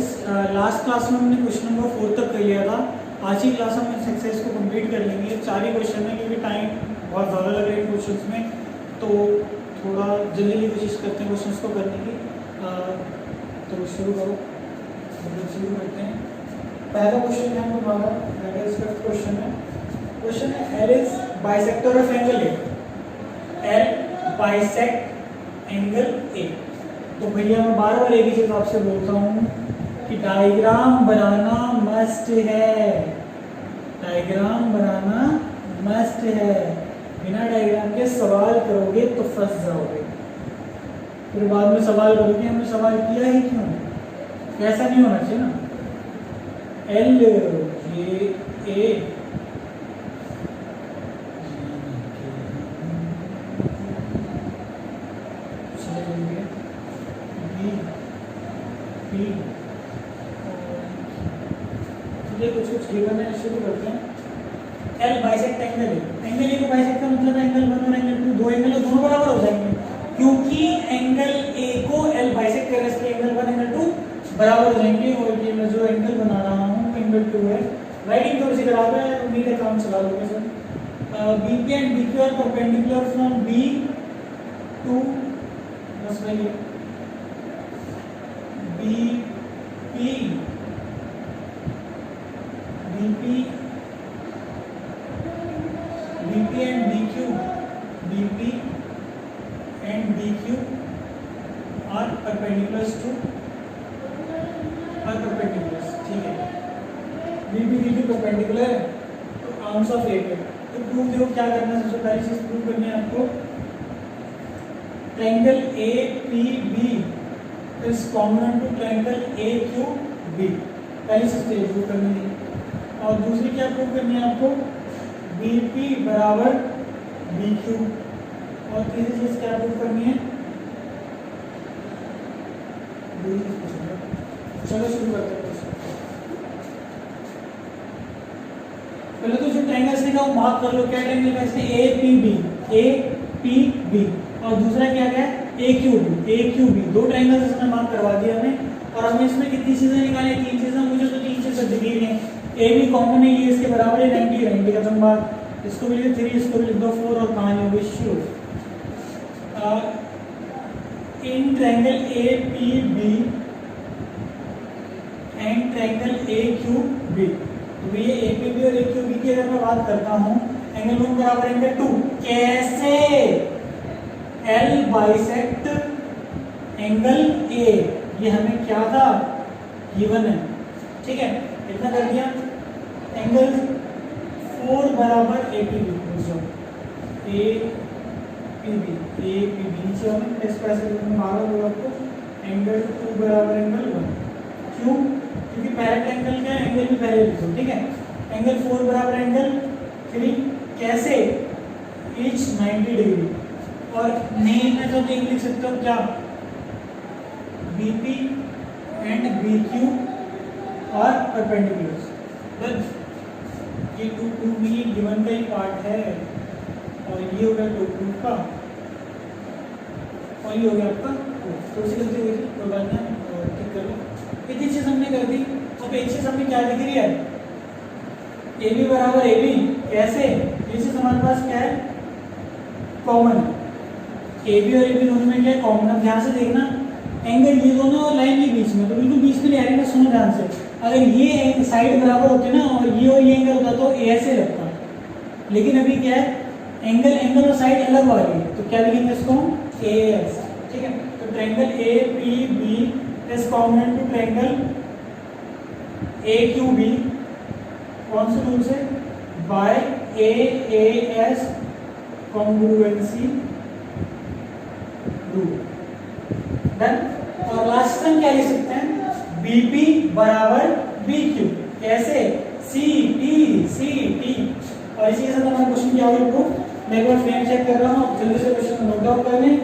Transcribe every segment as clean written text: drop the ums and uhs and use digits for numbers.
Guys, last class में हमने question number 4 तक कर लिया था। आज की क्लास में हम इस एक्सरसाइज को कंप्लीट कर लेंगे। 4 ही क्वेश्चन है क्योंकि टाइम बहुत ज़्यादा लग रहा है क्वेश्चंस में, तो थोड़ा जल्दी कोशिश करते हैं क्वेश्चंस को करने की। तो शुरू करो, शुरू करते हैं। पहला क्वेश्चन है हमारा, क्वेश्चन है L is bisector of angle A. L bisect angle A. तो भैया मैं बार बार एक ही चीज आपसे बोलता हूँ कि डायग्राम बनाना मस्ट है। डायग्राम बनाना मस्ट है। बिना डायग्राम के सवाल करोगे तो फंस जाओगे, फिर बाद में सवाल करोगे हमने सवाल किया ही क्यों। ऐसा नहीं होना चाहिए ना। एल जे ए कुछ गिवन है, शुरू करते हैं। एल बाइसेक्ट एंगल है। एंगल ए को बाइसेक्ट का मतलब एंगल 1 और एंगल 2, दो एंगल है, दोनों बराबर हो जाएंगे क्योंकि एंगल ए को एल बाइसेक्ट कर रहा है, इसलिए एंगल 1 एंगल 2 बराबर हो जाएंगे। और ये मैं जो एंगल बना रहा हूँ एंगल 2 है। राइटिंग थोड़ी सी खराब है, उम्मीद है काम चला लोगे sir. BP and BQ are perpendicular from B to बस वही BP BP and BQ are perpendiculars to ठीक है। BP BQ परपेंडिकुलर है तो आर्म्स ऑफ ए पे। तो प्रूफ देखो क्या करना है। सबसे पहली चीज प्रूफ करनी है आपको, triangle APB is common to triangle AQB। पहली चीज प्रूफ करनी है। और दूसरी क्या प्रूव करनी है आपको, BP बराबर BQ। और तीसरी चीज क्या प्रूव करनी है, चलो शुरू करते हैं। पहले तो जो ट्रायंगल्स लिखा वो मार्क कर लो। क्या ट्रायंगल है इसमें, APB और दूसरा क्या है AQB। दो ट्रायंगल्स इसमें मार्क करवा दिया हमें। और हमें इसमें कितनी चीजें निकालनी, 3 चीजें। मुझे तो 3 चीजें दिख रही हैं। ए भी कॉमन है, ये इसके बराबर है 90 खत्म बात। इसको भी लिख 3, इसको भी लिख दो 4 और कहानी होगी शुरू। In triangle APB and triangle AQB, तो ये APB और AQB की अगर मैं बात करता हूँ, एंगल 1 बराबर एंगल 2। कैसे, L बाइसेक्ट एंगल A, ये हमें क्या था गिवन है, ठीक है। इतना कर दिया। एंगल 4 बराबर APB, APB नीचे हमें इस तरह से मालूम होगा आपको। एंगल 2 बराबर एंगल 1, क्यों, क्योंकि पहला एंगल क्या है, एंगल भी पहले लिखो, ठीक है। एंगल 4 बराबर एंगल 3, कैसे, इच 90 डिग्री। और नेम में तो लिख सकते हो क्या, BP एंड BQ और परपेंडिकुलर। बस ये 2 भी गिवन का ही पार्ट है। और ये हो गया 2 प्रूफ का, और ये हो गया आपका। थोड़ी सी गलती हुई थी, कोई बात नहीं, ठीक कर लो। इतनी चीज हमने कर दी। अब एक चीज हमें क्या दिख रही है, AB बराबर AB। कैसे, ये चीज हमारे पास क्या है, कॉमन है। AB और AB दोनों में क्या है, कॉमन है। ध्यान से देखना, एंगल ये दोनों और लाइन के बीच में, तो बिल्कुल बीच में ले आएंगे। सुनो ध्यान से, अगर ये साइड बराबर होते ना और ये एंगल होता तो ऐसे लगता, लेकिन अभी क्या है, एंगल और साइड अलग वाली है, तो क्या लिखेंगे इसको, AS, ठीक है। तो triangle APB is common to triangle AQB, कौन से रूल से, by AAS congruency rule. Done. और लास्ट में क्या लिख सकते हैं, BP बराबर BQ, कैसे, CT। और इसी के साथ हमारा क्वेश्चन क्या होगा प्रूफ। मैं एक बार फ्रेम चेक कर रहा हूँ, जल्दी से क्वेश्चन नोट डाउन कर लें,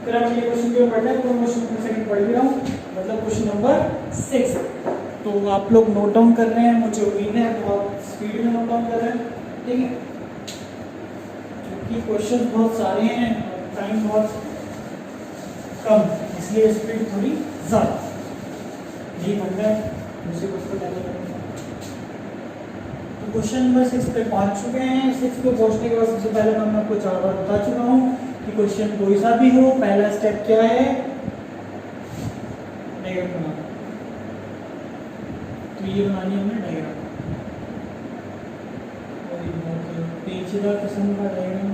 फिर हम ये क्वेश्चन क्यों पढ़ते हैं। तो क्वेश्चन सेकंड पढ़ भी रहा हूँ, मतलब क्वेश्चन नंबर 6। तो आप लोग नोट डाउन कर रहे हैं, मुझे उम्मीद है बहुत स्पीड में नोट डाउन कर रहे हैं, ठीक है। क्योंकि क्वेश्चन बहुत सारे हैं, टाइम बहुत कम, इसलिए स्पीड थोड़ी ज़्यादा। जी बन गए। दूसरे क्वेश्चन को टैकल करेंगे। तो क्वेश्चन नंबर 6 पे पहुंच चुके हैं। 6 पे पहुंचने के बाद सबसे पहले मैं आपको 4 बार बता चुका हूँ कि क्वेश्चन कोई सा भी हो, पहला स्टेप क्या है, डायग्राम बनाना। तो ये बनानी है हमने डायग्राम, पेचीदा किस्म का डायग्राम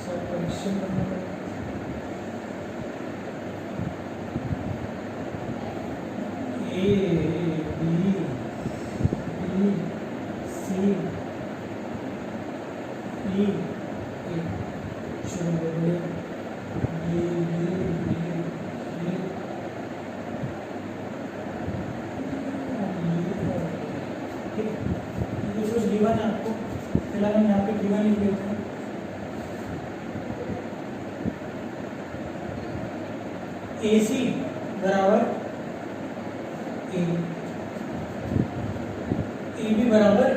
सब करेक्शन करना पड़ेगा। ए बी बी सी ई शुरू करेंगे। गिवन है आपको, फिलहाल हम यहाँ पे गिवन लिख देते हैं। AC बराबर A, AB बराबर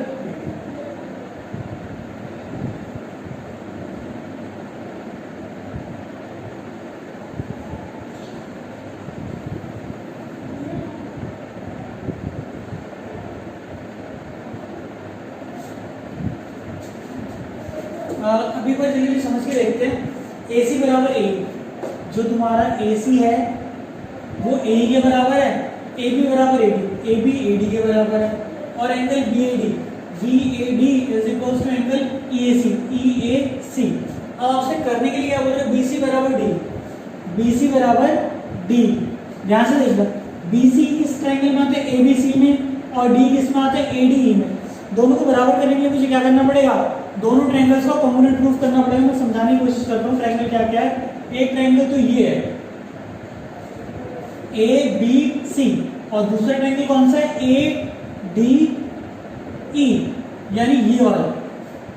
अभी पर जल्दी समझ के देखते हैं। AC बराबर A, जो तुम्हारा AC है वो AE के बराबर है, AB बराबर AD, AB AD के बराबर है, और angle BAD is equals to angle EAC। अब आपसे करने के लिए क्या बोल रहे हैं, BC बराबर D, BC बराबर D। ध्यान से देख लो, BC किस ट्रायंगल में आते हैं, ABC में, और D किस में आते हैं, ADE में। दोनों को बराबर करने के लिए मुझे क्या करना पड़ेगा, दोनों ट्रायंगल्स का कॉम्पोनेंट प्रूफ करना पड़ेगा। मैं समझाने की कोशिश करता हूँ ट्रायंगल क्या क्या है। एक ट्रायंगल तो ये है ABC, और दूसरा ट्रायंगल कौन सा है, ADE, यानी ये वाला।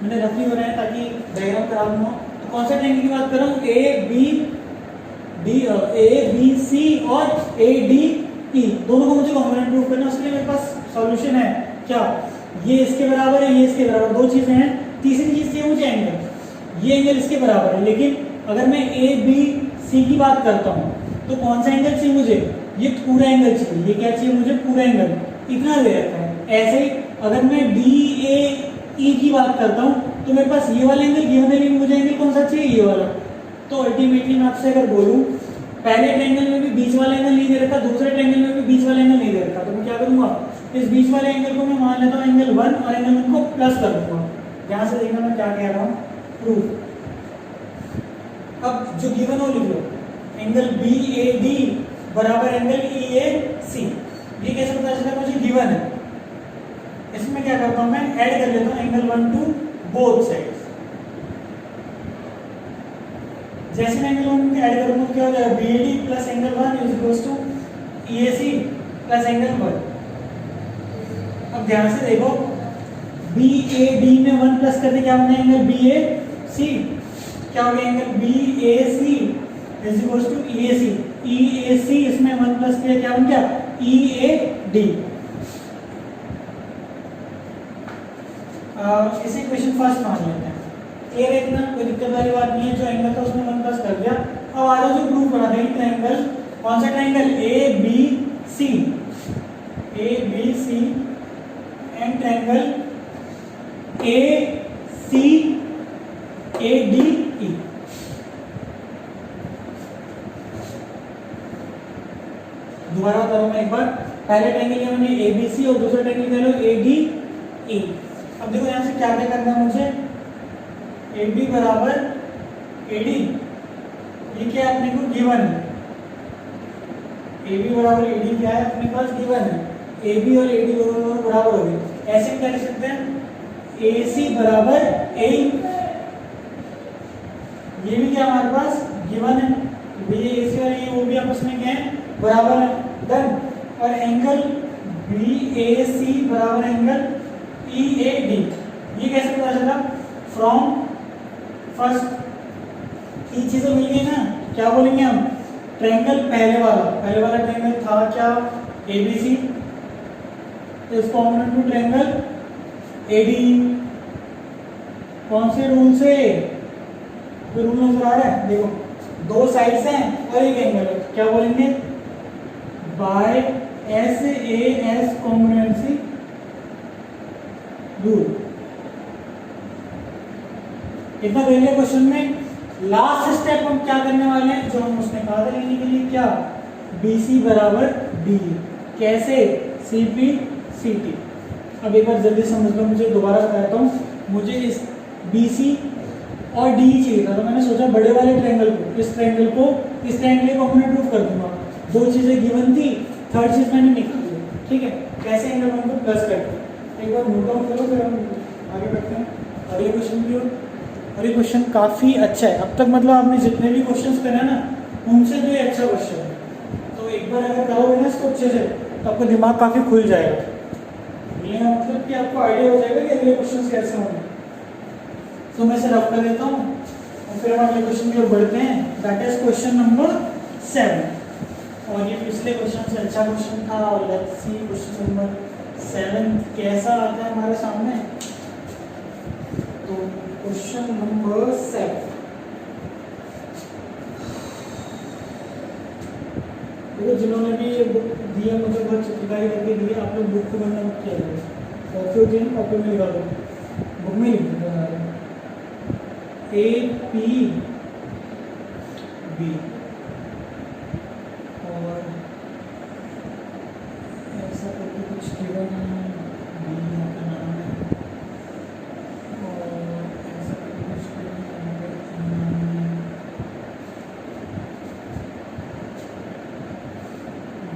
मैंने रफली बनाया ताकि डायग्राम खराब ना हो। तो कौन सा ट्रायंगल की बात कर रहा हूँ, ABC और ADE, दोनों को मुझे कॉम्पोनेंट प्रूफ करना है। उसके लिए मेरे पास सॉल्यूशन है। क्या, ये इसके बराबर है, ये इसके बराबर, दो चीजें हैं। तीसरी चीज चाहिए मुझे एंगल, ये एंगल इसके बराबर है। लेकिन अगर मैं ABC की बात करता हूँ तो कौन सा एंगल चाहिए मुझे, ये पूरा एंगल चाहिए। ये क्या चाहिए मुझे, पूरा एंगल, इतना दे रखा है। ऐसे ही अगर मैं DAE की बात करता हूँ तो मेरे पास ये वाला एंगल गिवन है, लेकिन मुझे एंगल कौन सा चाहिए, ये वाला। तो अल्टीमेटली मैं आपसे अगर बोलूँ पहले ट्रायंगल में भी बीच वाला एंगल नहीं दे रखा, दूसरे ट्रायंगल में भी बीच वाला एंगल नहीं दे रखा, तो मैं क्या करूंगा, इस बीच वाले एंगल को मैं मान लेता हूँ एंगल 1 और एंगल 1 को प्लस कर दूंगा। यहाँ से देखना मैं क्या कह रहा हूँ, प्रूफ। अब जो गिवन हो लिख लो, एंगल BAD बराबर एंगल EAC। ये कैसे पता चला, मुझे गिवन है। इसमें क्या करता हूँ, मैं ऐड कर लेता हूँ एंगल 1 टू बोथ साइड्स। जैसे मैं एंगल 1 ऐड करूंगा क्या हो जाएगा, BAD plus angle 1 is equals to EAC plus angle 1। अब ध्यान से देखो, BAD में 1 प्लस करके क्या बना, एंगल BAC। क्या हो गया, angle BAC is equals to EAC। इसमें 1 प्लस किया, क्या बन गया, EAD। इसे क्वेश्चन फर्स्ट मान लेते हैं। क्लियर है इतना, कोई दिक्कत वाली बात नहीं है। जो एंगल था उसमें 1 प्लस कर दिया। अब आ रहा जो प्रूफ बना देंगे ट्रायंगल, कौन सा triangle, ABC and triangle ACADE। दोबारा बता रहा हूं मैं एक बार, पहले ट्रायंगल लिया मैंने ABC और दूसरा ट्रायंगल ले लो ADE। अब देखो यहां से क्या क्या करना है मुझे, AB बराबर AD, ये क्या है अपने को गिवन है। AB बराबर AD क्या है अपने पास गिवन है। AB और AD दोनों बराबर हो गए। ऐसे क्या लिख सकते हैं, AC बराबर AE, ये भी क्या हमारे पास गिवन है। ये AC और AE वो भी आपस में क्या है, बराबर है। डन। और एंगल BAC बराबर एंगल EAD, ये कैसे पता चला, फ्रॉम फर्स्ट। तीन चीजें मिल गई ना, क्या बोलेंगे हम, ट्रायंगल पहले वाला ट्रायंगल था क्या, ABC, is common to triangle ADE। कौन से रूल से, कोई रूल नजर आ रहा है, देखो दो साइड्स हैं और एक एंगल है, क्या बोलेंगे, बाय SAS कॉन्ग्रुएंसी रूल। इतना पहले क्वेश्चन में लास्ट स्टेप हम क्या करने वाले हैं, जो हम उसने कहा था लेने के लिए, क्या BC बराबर DE, कैसे CP CT। अब एक बार जल्दी समझ लो, मुझे दोबारा बताता हूँ। मुझे इस BC और DE चाहिए था, तो मैंने सोचा बड़े वाले ट्रायंगल को, इस ट्रायंगल को मैं प्रूफ कर दूंगा। दो चीजें गिवन थी, थर्ड चीज मैंने निकाल ली। ठीक है, कैसे एंगल वन को प्लस करते हैं, एक बार नोट डाउन करो, फिर हम आगे बढ़ते हैं अगले क्वेश्चन की ओर। और ये क्वेश्चन काफ़ी अच्छा है। अब तक मतलब आपने जितने भी क्वेश्चंस करे ना, उनसे जो ये अच्छा क्वेश्चन है, तो एक बार अगर करोगे ना इसको अच्छे से, तो आपका दिमाग काफ़ी खुल जाएगा। ये मतलब कि आपको आइडिया हो जाएगा कि अगले क्वेश्चंस कैसे होंगे। तो मैं इसे रफ कर देता हूँ और फिर हम अगले क्वेश्चन की ओर बढ़ते हैं, दैट इज क्वेश्चन नंबर 7। और ये पिछले क्वेश्चन से अच्छा क्वेश्चन था। और लेट्स सी क्वेश्चन नंबर 7 कैसा आता है हमारे सामने। तो क्वेश्चन नंबर 7, देखो जिन्होंने भी ये बुक दी है मुझे बहुत चित्रकारी करके दी है, आप लोग बुक को बनना मत किया कॉपी होती है ना, कॉपी में लिखा दो, बुक में लिख दो AP B और ऐसा करके कुछ गिवन है, B यहाँ पे नाम है, और ऐसा करके कुछ गिवन है,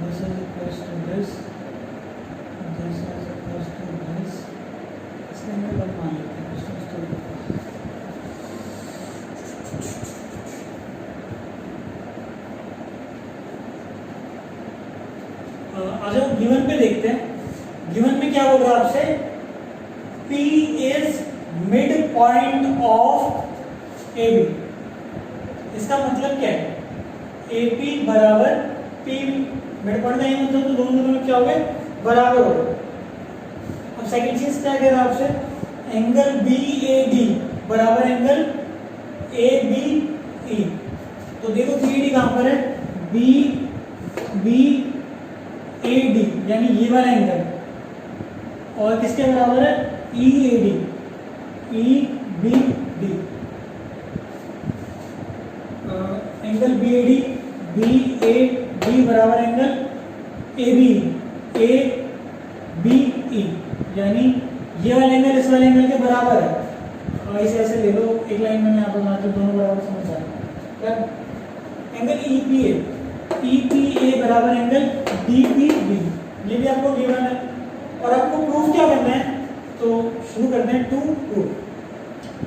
this is equals to this, this is equals to this। इसके अंदर हम मान लेते हैं आज हम गिवन पे देखते हैं। गिवन में क्या बोल रहा है आपसे, P is mid point of AB। इसका मतलब क्या है, AP बराबर P, मिड पॉइंट का ये मतलब तो दोनों में क्या हो गए, बराबर हो गए। अब सेकंड चीज क्या कह रहा है आपसे, एंगल BAD बराबर एंगल ABE। तो देखो BAD कहां पर है, BAD यानी ये वाला एंगल, और किसके बराबर है, EAD। एंगल BAD बराबर एंगल ABE, यानी ये वाला एंगल इस वाले एंगल के बराबर है। ऐसे ऐसे ले लो, एक लाइन में यहाँ पर बनाते दोनों बराबर समझ जाएगा। एंगल EPA बराबर एंगल DPB, ये भी आपको गिवन है। और आपको प्रूफ क्या करना है, तो शुरू करते हैं टू प्रूफ।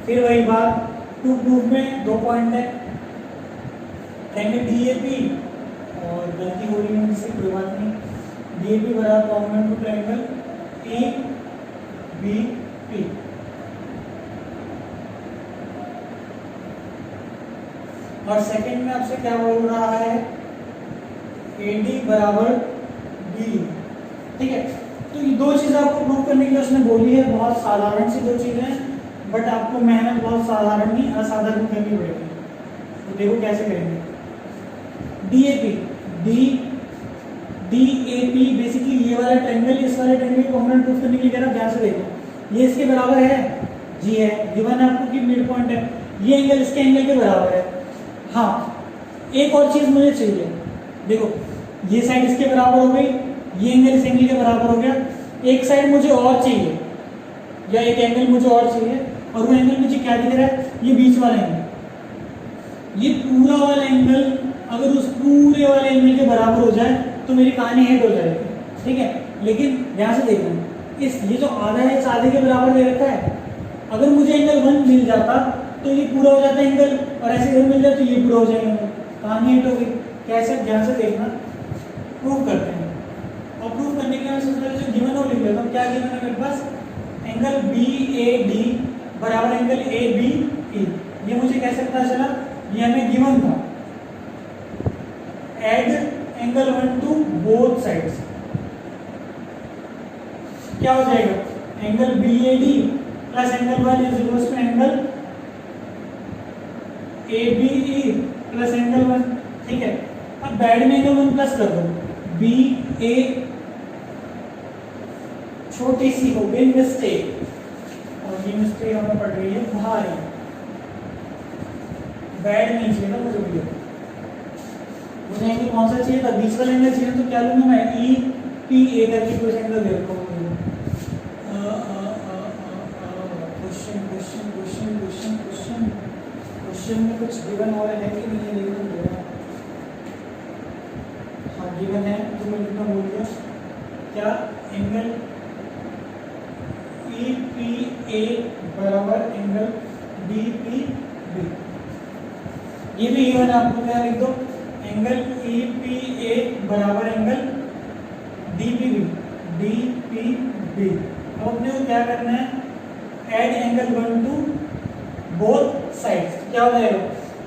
फिर वही बात, टू प्रूफ में 2 पॉइंट है, एंगल DAP, और गलती हो रही है इससे कोई बात नहीं, DAP बराबर कॉम्पोनेंट टू ट्रायंगल ABP। और सेकंड में आपसे क्या बोल रहा है, AD बराबर B। ठीक है, तो ये दो चीज़ें आपको प्रूव करने के लिए उसने बोली है, बहुत साधारण सी 2 चीज़ें हैं, बट आपको मेहनत बहुत साधारण नहीं असाधारण करनी पड़ेगी। तो देखो कैसे करेंगे। DAP बेसिकली ये वाला ट्रायंगल इस वाले ट्रायंगल को कॉम्पोनेंट प्रूफ करने के लिए कह रहा है, ध्यान से देखो, ये इसके बराबर है, जी है, गिवन है आपको कि मिड पॉइंट है, ये एंगल इसके एंगल के बराबर है। हाँ, एक और चीज मुझे चाहिए, देखो ये साइड इसके बराबर हो गई, ये एंगल इस एंगल के बराबर हो गया, एक साइड मुझे और चाहिए, या एक एंगल मुझे और चाहिए, और वो एंगल मुझे क्या दिख रहा है, ये बीच वाला एंगल। ये पूरा वाला एंगल अगर उस पूरे वाले एंगल के बराबर हो जाए तो मेरी कहानी हिट हो जाएगी। ठीक है, लेकिन ध्यान से देखना, इस ये जो आधा है इस आधे के बराबर दे रखा है, अगर मुझे एंगल 1 मिल जाता तो ये पूरा हो जाता एंगल, और ऐसे इधर मिल जाए तो ये पूरा हो जाएगा, कहानी हिट हो गई। कैसे, ध्यान से देखना, प्रूव करते हैं। और प्रूव करने के लिए सबसे पहले जो गिवन हो लिख लेता हूँ। क्या गिवन है मेरे पास, एंगल BAD बराबर एंगल ABE। ये मुझे कैसे पता चला, ये हमें गिवन था। Add angle 1 to both sides, क्या हो जाएगा, angle BAD plus angle 1 is equal to angle ABE plus angle 1। ठीक है, अब बैड में एंगल 1 प्लस कर दो, बी ए छोटी सी हो गई मिस्टेक, और ये मिस्टेक हमें पड़ रही है भारी। बैड नहीं चाहिए ना मुझे, मुझे एंगल कौन सा चाहिए था, बीच वाला एंगल चाहिए, तो क्या लूंगा मैं, ई पी ए करके कुछ एंगल दे रखा हूँ। Question question question question question question में कुछ गिवन और है कि नहीं है, लिखना पड़ेगा। हाँ गिवन है, तो मैं लिखना भूल गया। क्या एंगल ई पी ए बराबर एंगल डी पी बी, ये भी गिवन है, आपको क्या लिख दो, एंगल ई पी ए बराबर angle D P B, D P B. अब अपने को क्या करना है, add angle 1 to both sides. क्या हो जाएगा,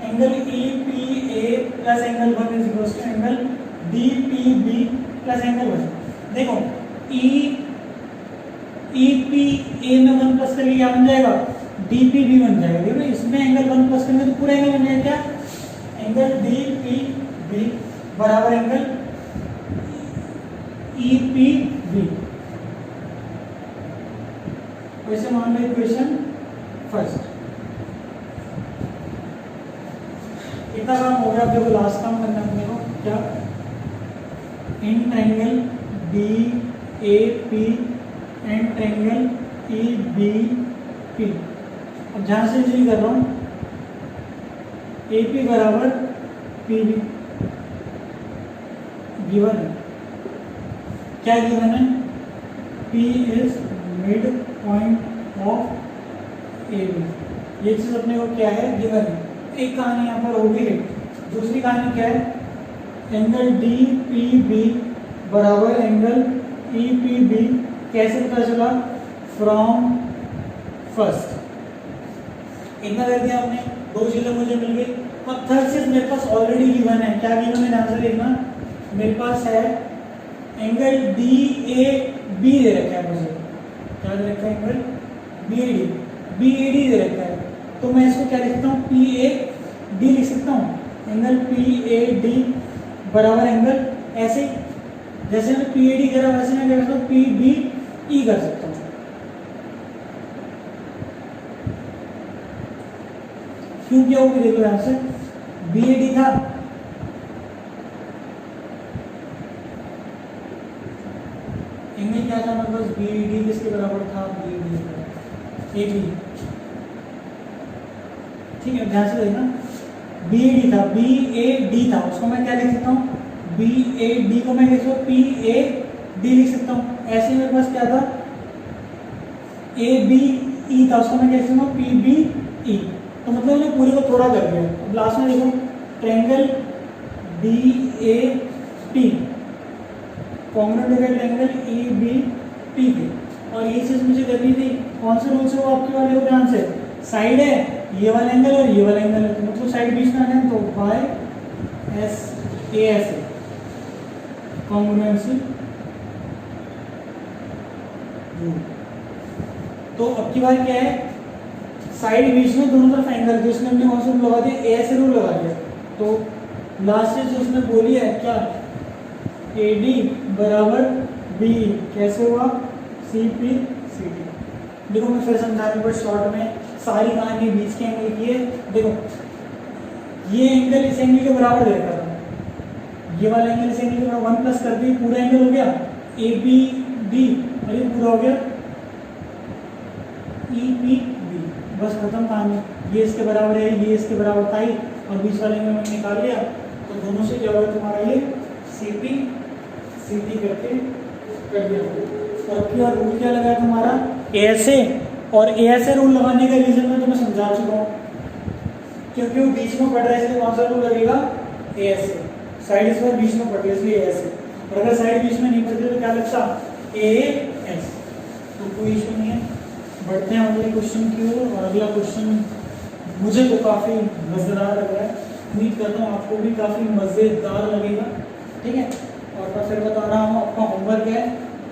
angle E P A plus angle 1 is equal to angle D P B plus angle 1। देखो ई पी ए में 1 प्लस करके क्या बन जाएगा, डी पी बी बन जाएगा। देखो इसमें एंगल 1 प्लस करेंगे तो पूरा एंगल बन जाएगा, क्या, एंगल डी पी बी बराबर एंगल ई पी बी। वैसे मान लो इक्वेशन फर्स्ट। इतना काम हो गया, अब देखो लास्ट काम करना है अपने को, क्या, in triangle B A P and triangle E B P. अब ध्यान से जी कर रहा हूं, ए पी बराबर पी बी गिवन है। क्या गिवन है, P is mid point of A B. ये चीज अपने को क्या है, गिवन है। एक कहानी यहाँ पर होगी है, दूसरी कहानी क्या है, एंगल डी पी बी बराबर एंगल ई पी बी। कैसे पता चला, फ्रॉम फर्स्ट। इतना कर दिया हमने, दो चीजें मुझे मिल गई। अब थर्ड चीज मेरे पास ऑलरेडी गिवन है। क्या गिवन है, आंसर देखना, मेरे पास है एंगल डी ए बी दे रखा है मुझे। क्या दे रखा है, एंगल बी ए डी दे रखा है। तो मैं इसको क्या लिखता हूँ, पी ए डी लिख सकता हूँ। एंगल पी ए डी बराबर एंगल, ऐसे जैसे मैं पी ए डी करा वैसे मैं क्या करता हूँ, पी बी ई कर सकता हूँ। क्यों क्या होगी, देखो यहां से बी ए डी था, एंगल क्या था मेरे पास, बी ए डी किसके बराबर था, B A D A B. ठीक है, ध्यान से देखना, बी ए डी था, बी ए डी था, उसको मैं क्या लिख सकता हूँ, बी ए डी को मैं लिख सकता हूँ पी ए डी लिख सकता हूँ। ऐसे मेरे पास क्या था, ए बी ई था, उसको मैं क्या लिख सकता हूँ, पी बी ई। तो मतलब मैंने पूरे को थोड़ा कर दिया। अब लास्ट में देखो, triangle D A P congruent है ट्रायंगल ई बी पी के, और ये चीज मुझे करनी थी। कौन से रूल से वो आपके वाले हो, ध्यान से, साइड है ये वाला एंगल और ये वाला एंगल है, तो मतलब साइड बीच में आना है, तो by S A S congruency. तो अब की बार क्या है, साइड बीच में दोनों तरफ एंगल, तो इसमें हमने कौन सा रूल लगा दिया, ए से रूल लगा दिया। तो लास्ट से जो उसने बोली है क्या, ए डी बराबर बी, कैसे हुआ, सी पी सी डी। देखो मैं फिर समझाने पर शॉर्ट में सारी कहानी बीच के एंगल की है। देखो ये एंगल इस एंगल के बराबर दे रखा था, ये वाला एंगल इस एंगल के बराबर, 1 प्लस कर दी, पूरा एंगल हो गया ए बी डी, और ये पूरा हो गया ई पी बी। बस खत्म कहानी, ये इसके बराबर है, ये इसके बराबर था ही, और बीच वाले में मैंने निकाल लिया, तो दोनों से क्या होगा तुम्हारा, ये सी पी सी डी करके कर दिया। और अब रूल क्या लगा तुम्हारा, ऐसे, और ऐसे रूल लगाने का रीजन मैं तुम्हें समझा चुका हूँ, क्योंकि वो बीच में पड़ रहा है, इसलिए कौन सा रूल लगेगा, ऐसे। साइड इस बार बीच में पड़ रही है इसलिए ऐसे, और अगर साइड बीच में नहीं पड़ती तो क्या लगता, ए एस। तो कोई इशू नहीं है। बढ़ते हैं अगले क्वेश्चन की ओर, और अगला क्वेश्चन मुझे तो काफ़ी मज़ेदार लग रहा है, उम्मीद करता हूँ आपको भी काफ़ी मज़ेदार लगेगा। ठीक है, और मैं फिर बता रहा हूँ, आपका होमवर्क है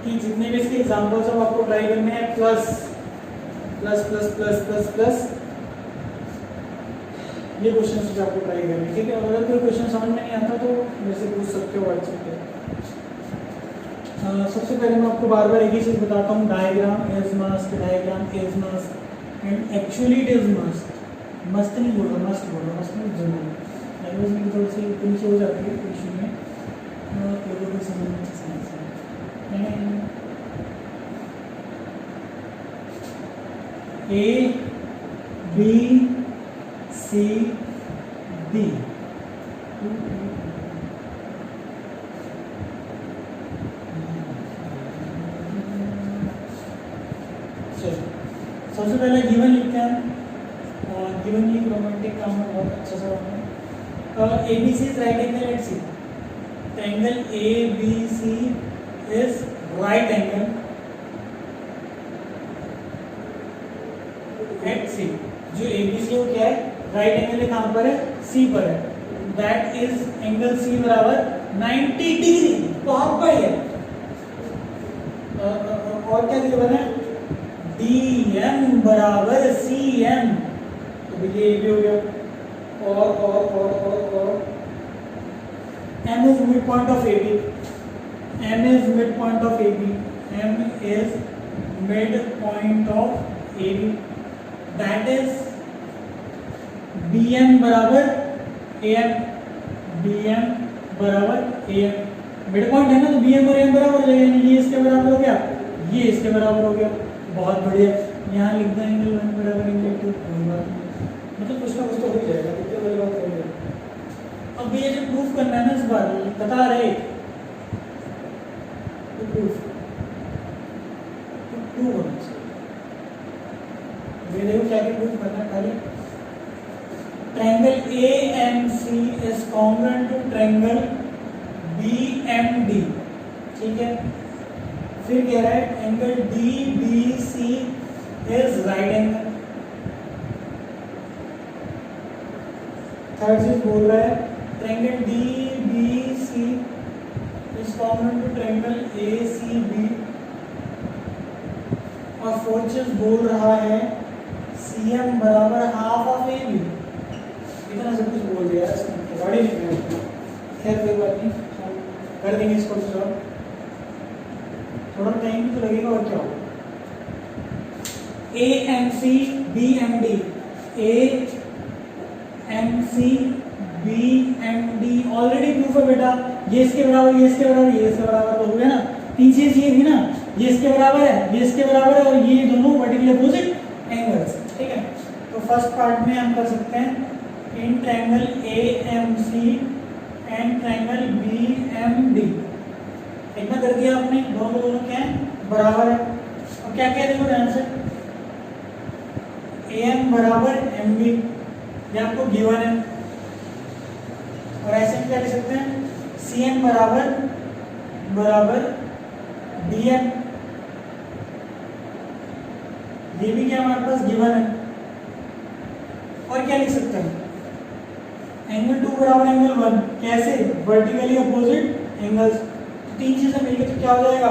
कि जितने भी इसके एग्जाम्पल्स अब आपको ट्राई करने हैं, plus plus plus plus plus plus ये क्वेश्चन आपको ट्राई करने हैं। ठीक है, और अगर कोई क्वेश्चन समझ में नहीं आता तो मेरे से पूछ सकते हो व्हाट्सएप पे। सबसे पहले मैं आपको बार बार एक ही चीज़ बताता हूँ, diagram is must, diagram is must and actually it is must. मस्त नहीं बोल रहा, मस्ट बोल रहा, मस्ट नहीं जरूर। लैंग्वेज में थोड़ी सी नीचे हो जाती है इशू में, लोगों को समझने की समस्या है। ए बी सी डी, सबसे पहले गिवन लिखते हैं। गिवन ये रोमांटिक काम है, बहुत अच्छा सा है। A B C is right angle at C, angle A B C is right angle at C. जो ए बी सी वो क्या है, राइट एंगल है, कहाँ पर है, सी पर है। दैट इज एंगल सी बराबर 90 डिग्री। बहुत बढ़िया। और क्या गिवन है, डी एम बराबर सी एम, तो ये भी हो गया। और M is mid point of A B, M is mid point of A B, M is mid point of A B, that is B M बराबर ए एम, बी एम बराबर A M. Mid point है ना, तो B M और A M बराबर हो जाएगा, ये इसके बराबर हो गया, ये इसके बराबर हो गया। बहुत बढ़िया। यहाँ लिख दें एंगल 1 बराबर एंगल 2, मतलब कुछ ना कुछ तो हो ही जाएगा, कितने बड़ी बात हो जाएगी। अब ये जो प्रूफ करना है ना, इस बार बता रहे तो प्रूफ होना चाहिए। ये देखो क्या प्रूफ करना है, खाली triangle A M C is congruent to triangle B M D, ठीक है। फिर कह रहा है angle D B C is right angle. Third चीज बोल रहा है triangle D B C is congruent to triangle A C B. और फोर्थ चीज बोल रहा है सी एम बराबर हाफ ऑफ ए बी। इतना सब कुछ बोल दिया है, गाड़ी लिखना है। खैर कोई बात नहीं, कर देंगे इसको सॉल्व, थोड़ा टाइम भी तो लगेगा और क्या होगा। A M C B M D, A M C B M D already proof है बेटा। ये इसके बराबर, ये इसके बराबर, ये इसके बराबर तो हो गया ना। तीन चीज ये थी ना, ये इसके बराबर है, ये इसके बराबर है, और ये दोनों वर्टिकल अपोजिट एंगल्स, ठीक है। तो फर्स्ट पार्ट में हम कर सकते हैं in triangle A M C and triangle B M D. इतना कर दिया आपने, दोनों क्या है, बराबर है। और क्या क्या देखो ध्यान से, ए एम बराबर एम बी, ये आपको गिवन है। और ऐसे क्या लिख सकते हैं, सी एम बराबर डी एम, ये भी क्या हमारे पास गिवन है। और क्या लिख सकते हैं, एंगल 2 बराबर एंगल 1, कैसे, वर्टिकली अपोजिट एंगल्स। तीन चीजें मिलकर तो क्या हो जाएगा,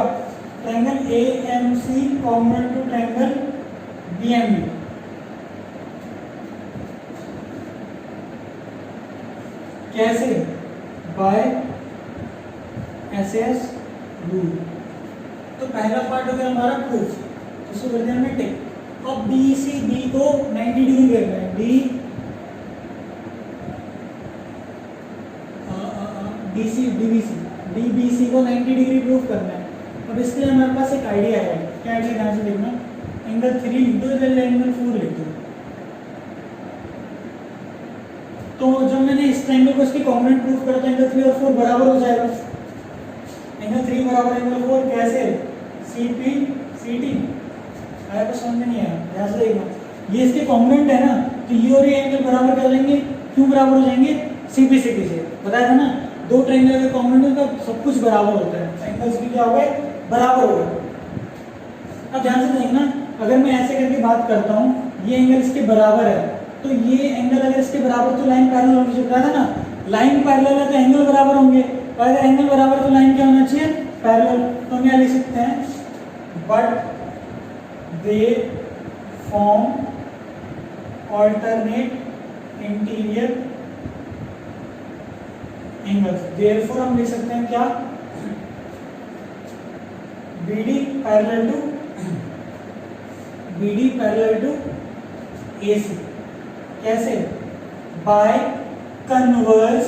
triangle A M C congruent to triangle B M B. कैसे, बाय एसएस रूल। तो पहला पार्ट हो गया हमारा प्रूफ, उसको कर दिया हमने टिक। अब बी सी बी को 90 डिग्री करना है, डीबीसी को 90 डिग्री प्रूफ करना है। अब इसके लिए हमारे पास एक आइडिया है। क्या आइडिया, ध्यान से देखना, एंगल 3 लिख दो, इधर एंगल 4 लिख दो। तो जब मैंने इस ट्रायंगल को इसके कॉन्ग्रुएंट प्रूफ करा तो एंगल 3 और 4 बराबर हो जाएगा। एंगल 3 बराबर एंगल 4, कैसे, सीपी सीटी। आया तो समझ में नहीं आया, ध्यान से देखना। ये इसके कॉन्ग्रुएंट है ना, तो ये और ये एंगल बराबर कर देंगे। क्यों बराबर हो जाएंगे, सीपी सीटी से बताया था ना। दो ट्रायंगल के कॉन्ग्रुएंट का सब कुछ बराबर होता है, एंगल्स भी क्या हो गए, बराबर हो गए। अब ध्यान से देखना, अगर मैं ऐसे करके बात करता हूँ, ये एंगल इसके बराबर है, तो ये एंगल अगर इसके बराबर तो लाइन पैरेलल होनी चाहिए, बताया था ना। लाइन पैरेलल है तो एंगल बराबर होंगे, और अगर एंगल बराबर तो लाइन क्या होना चाहिए, पैरेलल। तो हम क्या लिख सकते हैं, but they form alternate interior angles. Therefore हम लिख सकते हैं क्या, BD पैरेलल टू AC। कैसे? By converse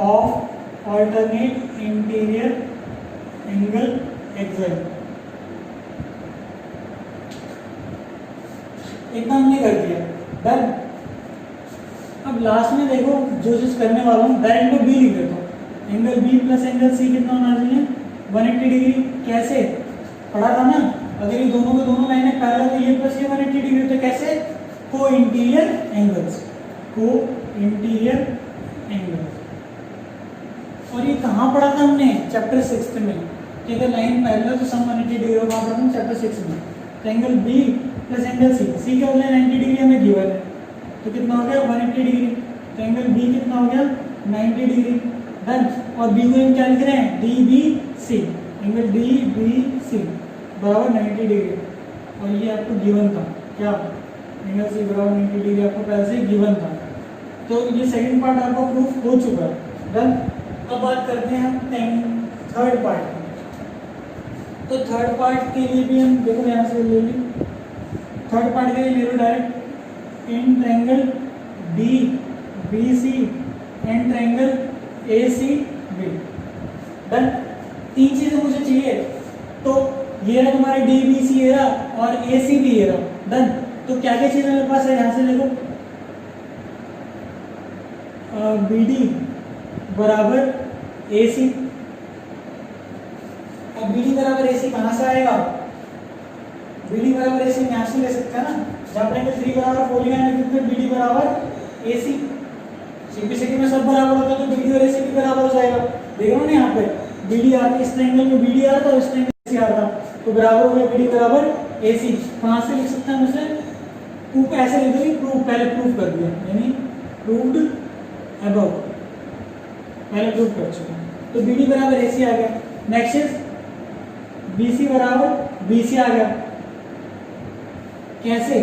of alternate interior angle XY। इतना हमने कर दिया, डन। अब लास्ट में देखो जो चीज करने वाला हूँ, डायरेक्ट में B लिख देता हूँ। Angle B plus angle C कितना होना चाहिए? 180 डिग्री। कैसे? पढ़ा था ना, अगर ये दोनों के दोनों लाइनें पैरेलल है, ये प्लस ये 180 डिग्री होते। कैसे? को इंटीरियर एंगल्स, को इंटीरियर एंगल्स। और ये कहाँ पढ़ा था हमने? चैप्टर 6 में, कि अगर लाइन पैरेलल तो सम 180 डिग्री होगा। पढ़ा था चैप्टर 6 में। तो angle B plus angle C क्या बोले 90 डिग्री हमें गिवन है, तो कितना हो गया 180 डिग्री। तो एंगल B कितना हो गया 90 डिग्री, डन। और B को हम क्या लिख रहे हैं? DBC, एंगल DBC बराबर 90 डिग्री। और ये आपको गिवन था, क्या? एंगल C बराबर 90 डिग्री आपको पहले से गिवन था। तो ये सेकंड पार्ट आपका प्रूफ हो चुका है, डन। अब बात करते हैं हम थर्ड पार्ट की। तो थर्ड पार्ट के लिए भी हम देखो यहाँ से ले ली। थर्ड पार्ट के लिए ले लो direct in triangle DBC and triangle ACB, done. तीन चीजें मुझे चाहिए, तो ये रहा तुम्हारे DBC ये रहा और ACB ये रहा, डन। तो क्या क्या चीजें मेरे पास है? यहाँ से देखो, BD बराबर AC। अब BD बराबर AC कहाँ से आएगा? BD बराबर AC यहाँ से ले सकते हैं ना, जहाँ पर एंगल 3 बराबर 4 लिखा है, तो BD बराबर AC। सिंपलिसिटी में सब बराबर होता है, तो BD और AC भी बराबर हो जाएगा। देखो ना यहाँ पे BD आ रहा है, इस ट्रायंगल में BD आ रहा था, इस ट्रायंगल में AC आ रहा था, तो बराबर हो गया BD बराबर AC। कहाँ से लिख सकते हैं उसे? प्रूफ ऐसे लिख दो, प्रूफ पहले प्रूफ कर दिया, यानी प्रूव्ड अबव, पहले प्रूफ कर चुका। तो BD बराबर AC आ गया। नेक्स्ट इज BC बराबर BC आ गया। कैसे?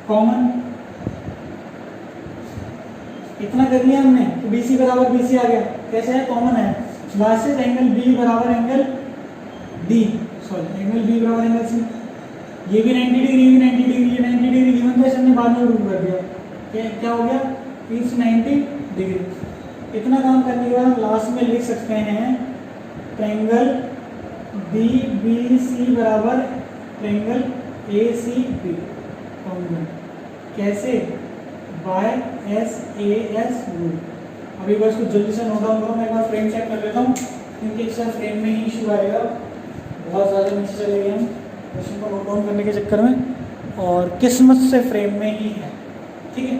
कॉमन, इतना कर लिया हमने, तो BC बराबर BC आ गया। कैसे है? कॉमन है। लास्ट इज एंगल B बराबर angle D, sorry angle B बराबर एंगल C। ये भी 90 डिग्री, ये भी 90 डिग्री, ये 90 डिग्री गिवन था, इसने बाद में प्रूव कर दिया। क्या हो गया? It's 90 degree. इतना काम करने के बाद हम लास्ट में लिख सकते हैं ट्रायंगल DBC बराबर ट्रायंगल ACB। कैसे? By SAS rule. अभी बस कुछ जल्दी से नोट डाउन करो, मैं एक बार फ्रेम चेक कर लेता हूँ, क्योंकि एक साथ फ्रेम में ही इशू आएगा। बहुत ज़्यादा नीचे चले गए हम क्वेश्चन को नोट डाउन करने के चक्कर में, और किस्मत से फ्रेम में ही है, ठीक है।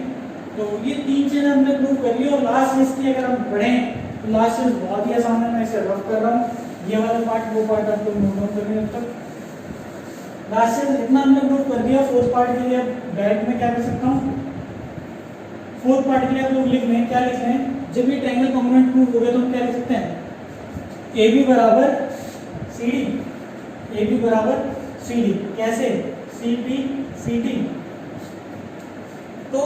तो ये तीन चीज़ें हमने प्रूव कर ली। और लास्ट इसकी अगर हम पढ़ें तो लास्ट चीज़ बहुत ही आसान है, मैं इसे रफ कर रहा हूँ। ये वाला पार्ट, वो पार्ट आप लोग नोट डाउन करेंगे तब तक। लास्ट चीज़ इतना हमने प्रूव कर दिया। फोर्थ पार्ट के लिए डायरेक्ट में क्या कर सकता हूँ? फोर्थ पार्ट के लिए आप लोग लिख लें, क्या लिख लें? जब ये ट्रायंगल कॉम्पोनेंट प्रूव हो गया तो हम क्या लिख सकते हैं? AB बराबर CD, AB बराबर CD। कैसे? CP CT। तो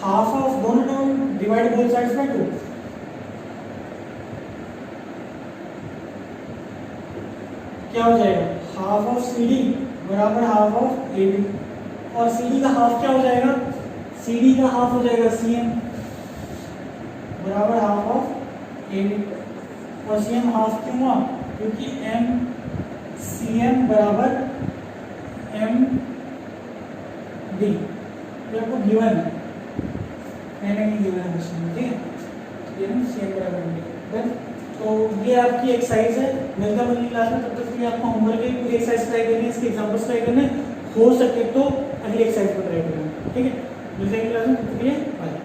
हाफ ऑफ दोनों डिवाइड बोथ साइड्स बाय 2। क्या हो जाएगा? हाफ ऑफ CD बराबर हाफ ऑफ AB। और CD का हाफ क्या हो जाएगा? CD का हाफ हो जाएगा CM बराबर हाफ ऑफ AB। और CM हाफ क्यों हुआ? क्योंकि CM बराबर MD। ये आपको गिवन है, मैंने नहीं गिवन है क्वेश्चन में, ठीक है। ये CM बराबर MD। तो ये आपकी एक्सरसाइज है। मिलता है अगली क्लास में, तब तक के लिए आपको होमवर्क की पूरी एक्सरसाइज ट्राई करनी है, इसके एग्जांपल्स ट्राई करने, हो सके तो अगली एक्सरसाइज को ट्राई करना, ठीक है। मिलते हैं अगली क्लास में, तब तक के लिए बाय।